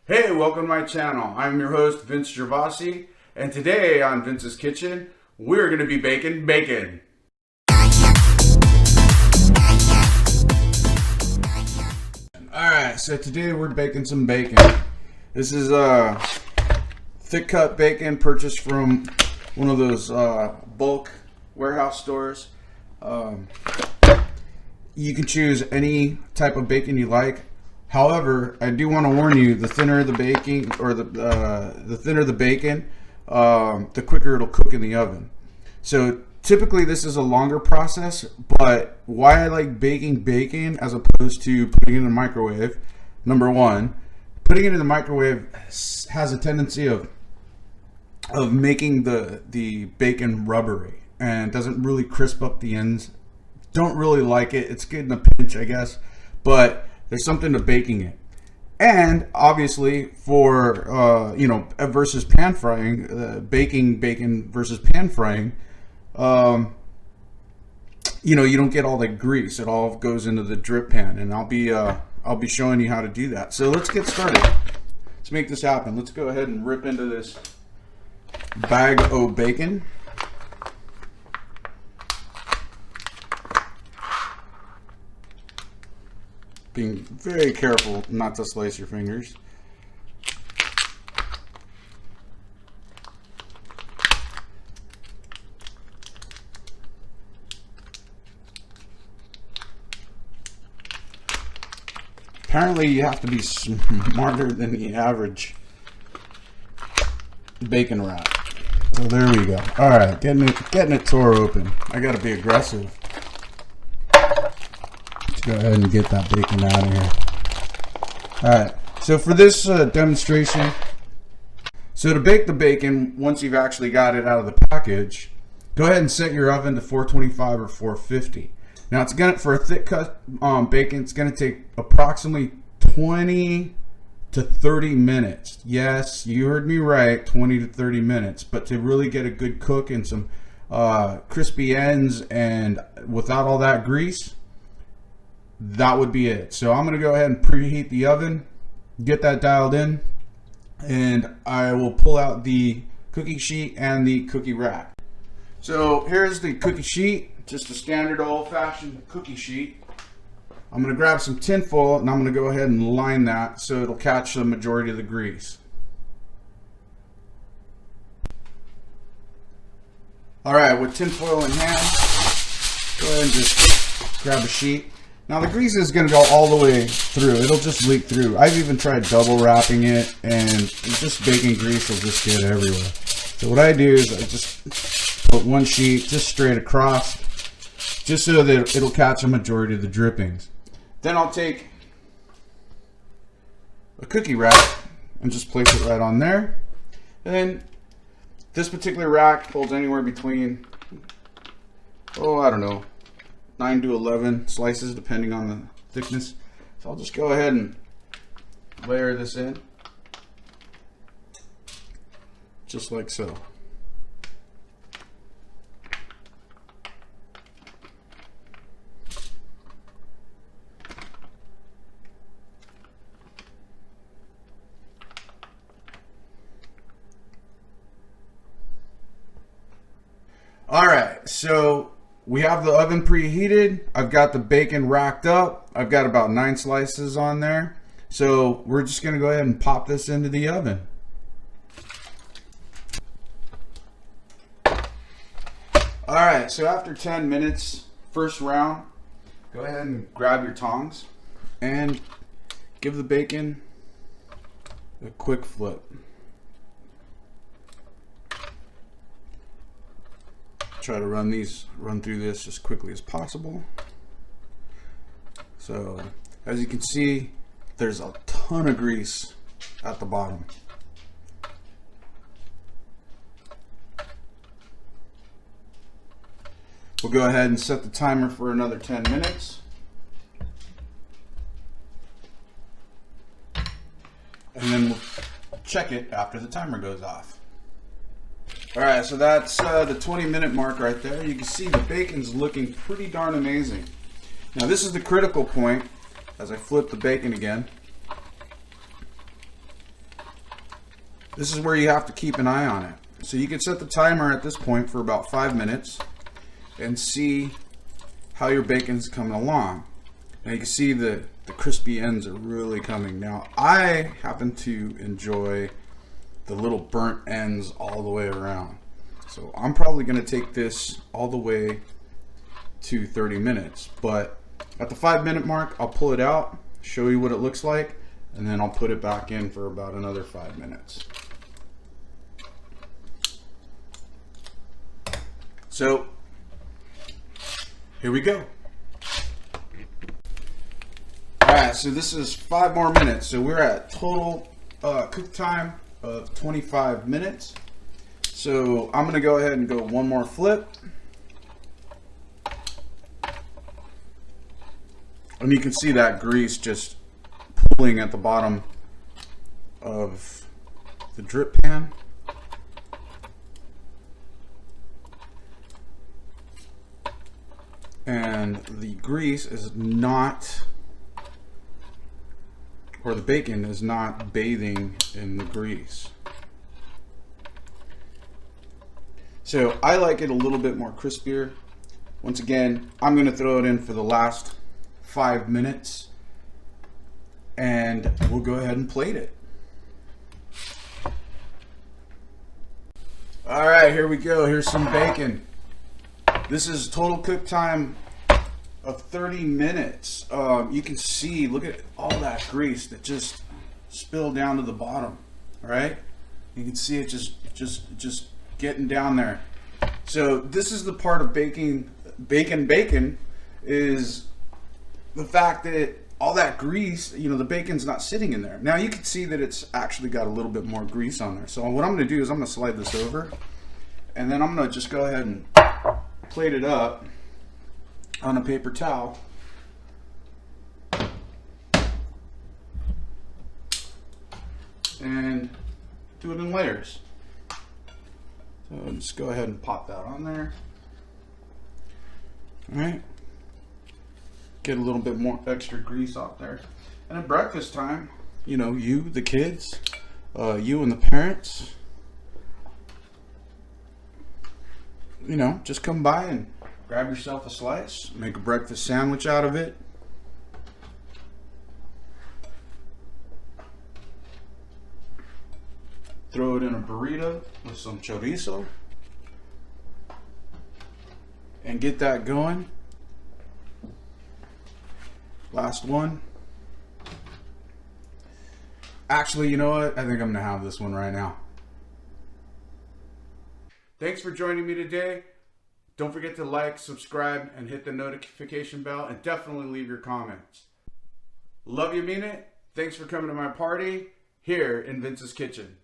Hey, welcome to my channel. I'm your host, Vince Gervasi, and today on Vince's Kitchen, we're going to be baking bacon. Alright, so today we're baking some bacon. This is thick cut bacon purchased from one of those bulk warehouse stores. You can choose any type of bacon you like. However, I do want to warn you: the thinner the baking, or the thinner the bacon, the quicker it'll cook in the oven. So typically, this is a longer process. But why I like baking bacon as opposed to putting it in the microwave? Number one, putting it in the microwave has a tendency of making the bacon rubbery and doesn't really crisp up the ends. Don't really like it. It's good in a pinch, I guess, but there's something to baking it. And obviously, for versus pan frying, baking bacon versus pan frying, you don't get all the grease. It all goes into the drip pan, and I'll be showing you how to do that. So let's get started. Let's make this happen. Let's go ahead and rip into this bag of bacon. Being very careful not to slice your fingers. Apparently you have to be smarter than the average bacon wrap. So there we go. Alright, getting it tore open. I gotta be aggressive. Go ahead and get that bacon out of here. Alright, so for this demonstration, so to bake the bacon, once you've actually got it out of the package, go ahead and set your oven to 425 or 450. Now it's gonna, for a thick cut bacon, it's gonna take approximately 20 to 30 minutes. Yes, you heard me right, 20 to 30 minutes. But to really get a good cook and some crispy ends and without all that grease, that would be it. So I'm going to go ahead and preheat the oven, get that dialed in, and I will pull out the cookie sheet and the cookie rack. So here's the cookie sheet, just a standard old-fashioned cookie sheet. I'm going to grab some tin foil and I'm going to go ahead and line that so it'll catch the majority of the grease. Alright, with tin foil in hand, go ahead and just grab a sheet. Now the grease is going to go all the way through. It'll just leak through. I've even tried double wrapping it, and just bacon grease will just get everywhere. So what I do is I just put one sheet just straight across, just so that it'll catch a majority of the drippings. Then I'll take a cookie rack and just place it right on there. And then this particular rack holds anywhere between, I don't know, 9 to 11 slices depending on the thickness. So I'll just go ahead and layer this in just like so. Alright, so we have the oven preheated. I've got the bacon racked up. I've got about 9 slices on there. So we're just going to go ahead and pop this into the oven. Alright, so after 10 minutes, first round, go ahead and grab your tongs and give the bacon a quick flip. Try to run through this as quickly as possible. So as you can see, there's a ton of grease at the bottom. We'll go ahead and set the timer for another 10 minutes. And then we'll check it after the timer goes off. Alright, so that's the 20-minute mark right there. You can see the bacon's looking pretty darn amazing. Now this is the critical point as I flip the bacon again. This is where you have to keep an eye on it. So you can set the timer at this point for about 5 minutes and see how your bacon's coming along. Now you can see the crispy ends are really coming. Now I happen to enjoy the little burnt ends all the way around. So I'm probably going to take this all the way to 30 minutes. But at the 5 minute mark, I'll pull it out, show you what it looks like, and then I'll put it back in for about another 5 minutes. So here we go. Alright, so this is 5 more minutes. So we're at total cook time of 25 minutes. So I'm going to go ahead and go one more flip. And you can see that grease just pooling at the bottom of the drip pan. And the grease is not, or the bacon is not bathing in the grease. So I like it a little bit more crispier. Once again, I'm going to throw it in for the last 5 minutes and we'll go ahead and plate it. All right, here we go. Here's some bacon. This is total cook time of 30 minutes. You can see, look at all that grease that just spilled down to the bottom. All right, you can see it just getting down there. So this is the part of baking bacon is the fact that all that grease, you know, the bacon's not sitting in there. Now you can see that it's actually got a little bit more grease on there. So what I'm going to do is I'm going to slide this over, and then I'm going to just go ahead and plate it up on a paper towel. And do it in layers. So just go ahead and pop that on there. All right. Get a little bit more extra grease off there. And at breakfast time, you know, you, the kids, you and the parents, you know, just come by and grab yourself a slice, make a breakfast sandwich out of it. Throw it in a burrito with some chorizo and get that going. Last one. Actually, you know what? I think I'm gonna have this one right now. Thanks for joining me today. Don't forget to like, subscribe, and hit the notification bell, and definitely leave your comments. Love you, mean it. Thanks for coming to my party here in Vince's Kitchen.